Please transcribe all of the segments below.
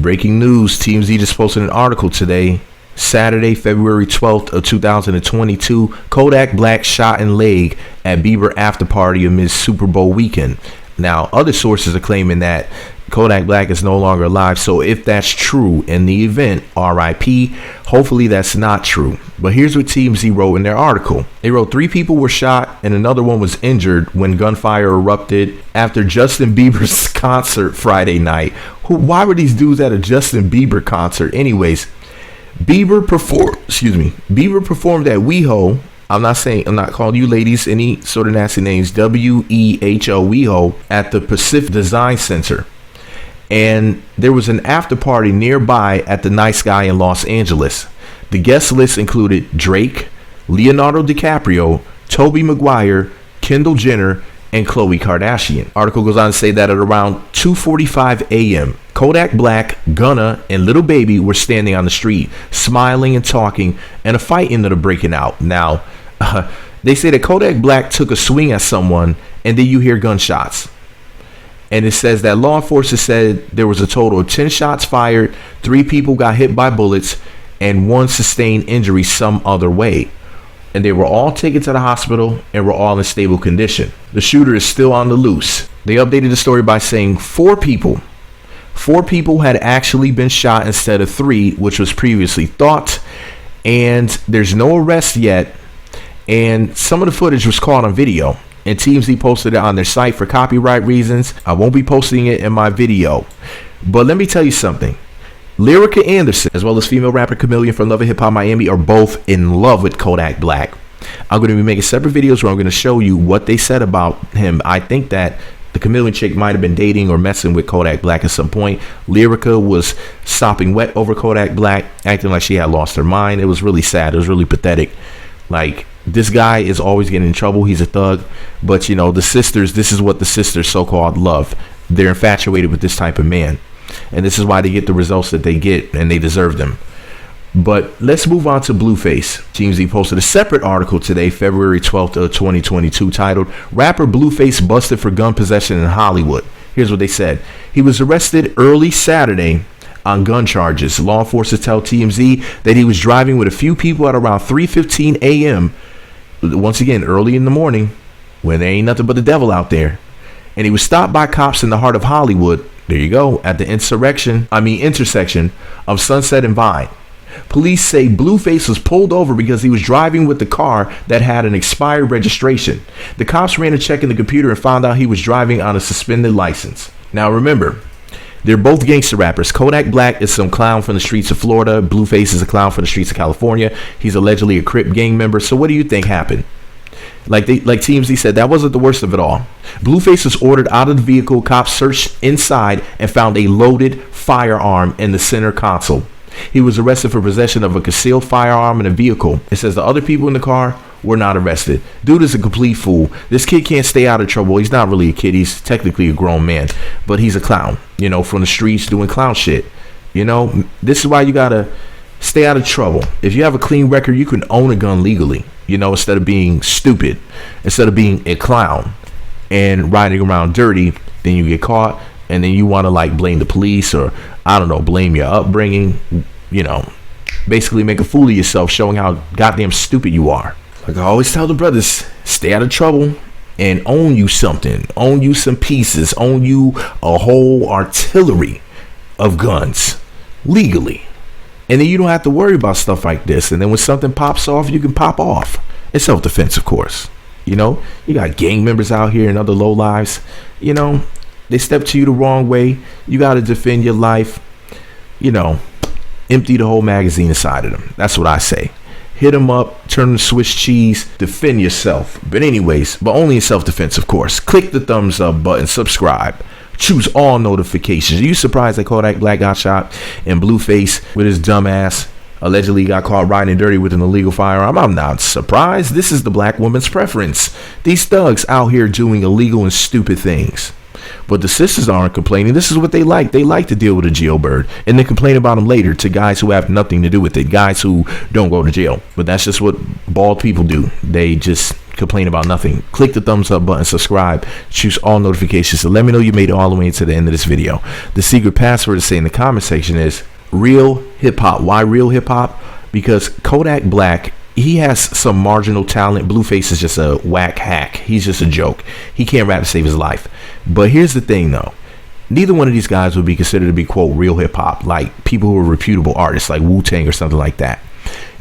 Breaking news, TMZ just posted an article today, Saturday, February 12th of 2022. Kodak Black shot in leg at Bieber after party amid Super Bowl weekend. Now, other sources are claiming that Kodak Black is no longer alive. So if that's true in the event, RIP, hopefully that's not true. But here's what TMZ wrote in their article. They wrote 3 people were shot and another one was injured when gunfire erupted after Justin Bieber's concert Friday night. Why were these dudes at a Justin Bieber concert? Anyways, Bieber performed at WeHo. I'm not calling you ladies any sort of nasty names. WEHO at the Pacific Design Center. And there was an after party nearby at the Nice Guy in Los Angeles. The guest list included Drake, Leonardo DiCaprio, Tobey Maguire, Kendall Jenner, and Khloe Kardashian. Article goes on to say that at around 2:45 a.m., Kodak Black, Gunna, and Lil Baby were standing on the street, smiling and talking, and a fight ended up breaking out. Now, they say that Kodak Black took a swing at someone, and then you hear gunshots. And it says that law enforcement said there was a total of 10 shots fired, 3 people got hit by bullets, and 1 sustained injury some other way. And they were all taken to the hospital and were all in stable condition. The shooter is still on the loose. They updated the story by saying 4 people had actually been shot instead of 3, which was previously thought. And there's no arrest yet. And some of the footage was caught on video. And TMZ posted it on their site for copyright reasons. I won't be posting it in my video. But let me tell you something. Lyrica Anderson, as well as female rapper Chameleon from Love and Hip Hop Miami, are both in love with Kodak Black. I'm going to be making separate videos where I'm going to show you what they said about him. I think that the Chameleon chick might have been dating or messing with Kodak Black at some point. Lyrica was sopping wet over Kodak Black, acting like she had lost her mind. It was really sad. It was really pathetic. Like, this guy is always getting in trouble. He's a thug. But, you know, the sisters, this is what the sisters so-called love. They're infatuated with this type of man. And this is why they get the results that they get, and they deserve them. But let's move on to Blueface. TMZ posted a separate article today, February 12th of 2022, titled, Rapper Blueface Busted for Gun Possession in Hollywood. Here's what they said. He was arrested early Saturday on gun charges. Law enforcement tell TMZ that he was driving with a few people at around 3:15 a.m. Once again, early in the morning, when there ain't nothing but the devil out there. And he was stopped by cops in the heart of Hollywood. There you go, at the intersection of Sunset and Vine. Police say Blueface was pulled over because he was driving with the car that had an expired registration. The cops ran a check in the computer and found out he was driving on a suspended license. Now remember, they're both gangster rappers. Kodak Black is some clown from the streets of Florida. Blueface is a clown from the streets of California. He's allegedly a Crip gang member. So what do you think happened? Like TMZ said, that wasn't the worst of it all. Blueface was ordered out of the vehicle. Cops searched inside and found a loaded firearm in the center console. He was arrested for possession of a concealed firearm in a vehicle. It says the other people in the car were not arrested. Dude is a complete fool. This kid can't stay out of trouble. He's not really a kid. He's technically a grown man, but he's a clown, you know, from the streets doing clown shit. You know, this is why you gotta stay out of trouble. If you have a clean record, you can own a gun legally, you know, instead of being stupid, instead of being a clown and riding around dirty. Then you get caught and then you want to like blame the police or, I don't know, blame your upbringing, you know, basically make a fool of yourself, showing how goddamn stupid you are. Like I always tell the brothers, stay out of trouble and own you something, own you some pieces, own you a whole artillery of guns legally. And then you don't have to worry about stuff like this. And then when something pops off, you can pop off. It's self-defense, of course. You know, you got gang members out here and other lowlives. You know, they step to you the wrong way. You got to defend your life. You know, empty the whole magazine inside of them. That's what I say. Hit them up, turn them Swiss cheese, defend yourself. But anyways, but only in self-defense, of course. Click the thumbs up button, subscribe. Choose all notifications. Are you surprised that Kodak Black got shot and Blueface with his dumb ass allegedly got caught riding dirty with an illegal firearm? I'm not surprised. This is the black woman's preference. These thugs out here doing illegal and stupid things. But the sisters aren't complaining. This is what they like. They like to deal with a jailbird and then complain about them later to guys who have nothing to do with it, guys who don't go to jail. But that's just what bald people do. They just complain about nothing. Click the thumbs up button, subscribe, choose all notifications to let me know you made it all the way to the end of this video. The secret password to say in the comment section is real hip hop. Why real hip hop? Because Kodak Black, he has some marginal talent. Blueface is just a whack hack. He's just a joke. He can't rap to save his life. But here's the thing though. Neither one of these guys would be considered to be, quote, real hip hop, like people who are reputable artists like Wu-Tang or something like that.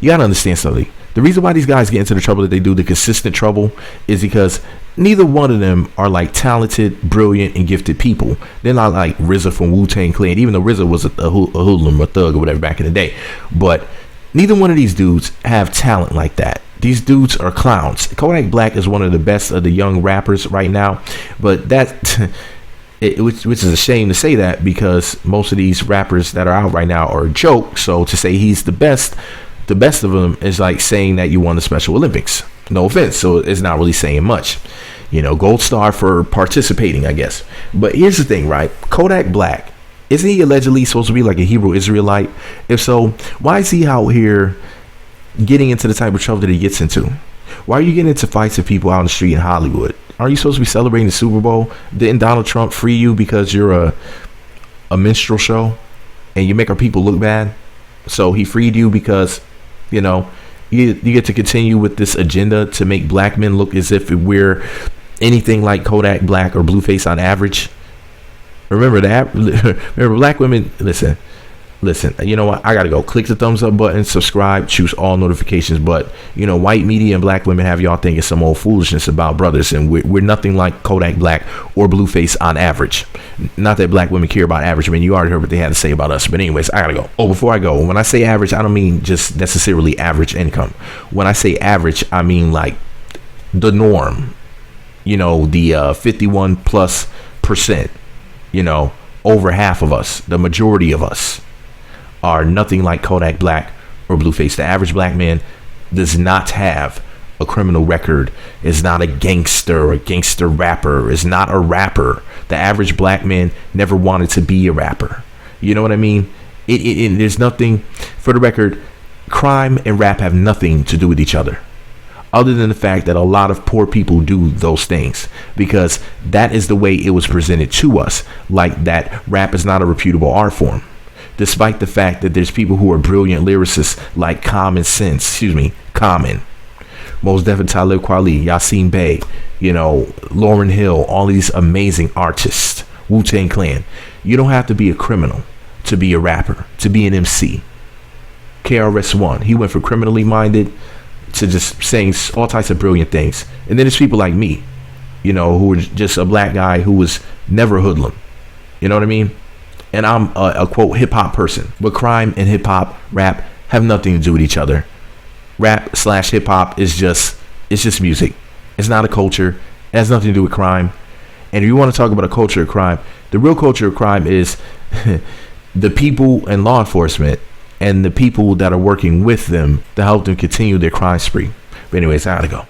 You gotta understand something. The reason why these guys get into the trouble that they do, the consistent trouble, is because neither one of them are like talented, brilliant, and gifted people. They're not like RZA from Wu-Tang Clan, even though RZA was a hoodlum or thug or whatever back in the day. But neither one of these dudes have talent like that. These dudes are clowns. Kodak Black is one of the best of the young rappers right now, but that, which is a shame to say that, because most of these rappers that are out right now are a joke. So to say he's the best of them is like saying that you won the Special Olympics. No offense. So it's not really saying much. You know, gold star for participating, I guess. But here's the thing, right? Kodak Black, isn't he allegedly supposed to be like a Hebrew Israelite? If so, why is he out here getting into the type of trouble that he gets into? Why are you getting into fights with people out on the street in Hollywood? Aren't you supposed to be celebrating the Super Bowl? Didn't Donald Trump free you because you're a minstrel show and you make our people look bad? So he freed you because, you know, you get to continue with this agenda to make black men look as if we're anything like Kodak Black or Blueface on average. Remember that. Remember, black women, listen, you know what, I gotta go. Click the thumbs up button, subscribe, choose all notifications. But you know, white media and black women have y'all thinking some old foolishness about brothers, and we're nothing like Kodak Black or Blueface on average. Not that black women care about average. I mean, you already heard what they had to say about us. But anyways, I gotta go. Oh, before I go, when I say average, I don't mean just necessarily average income. When I say average, I mean like the norm, you know, the 51+%. You know, over half of us, the majority of us, are nothing like Kodak Black or Blueface. The average black man does not have a criminal record, is not a gangster or gangster rapper, is not a rapper. The average black man never wanted to be a rapper. You know what I mean? There's nothing, for the record, crime and rap have nothing to do with each other, other than the fact that a lot of poor people do those things, because that is the way it was presented to us, like that rap is not a reputable art form, despite the fact that there's people who are brilliant lyricists like Common, most definitely Talib Kweli, Yasin Bey, you know, Lauryn Hill, all these amazing artists, Wu-Tang Clan. You don't have to be a criminal to be a rapper, to be an MC. KRS-One, he went from criminally minded to just saying all types of brilliant things. And then there's people like me, you know, who are just a black guy who was never a hoodlum. You know what I mean? And I'm a quote hip hop person. But crime and hip hop, rap have nothing to do with each other. Rap/hip hop is just music. It's not a culture. It has nothing to do with crime. And if you want to talk about a culture of crime, the real culture of crime is the people and law enforcement and the people that are working with them to help them continue their crime spree. But anyways, I gotta go.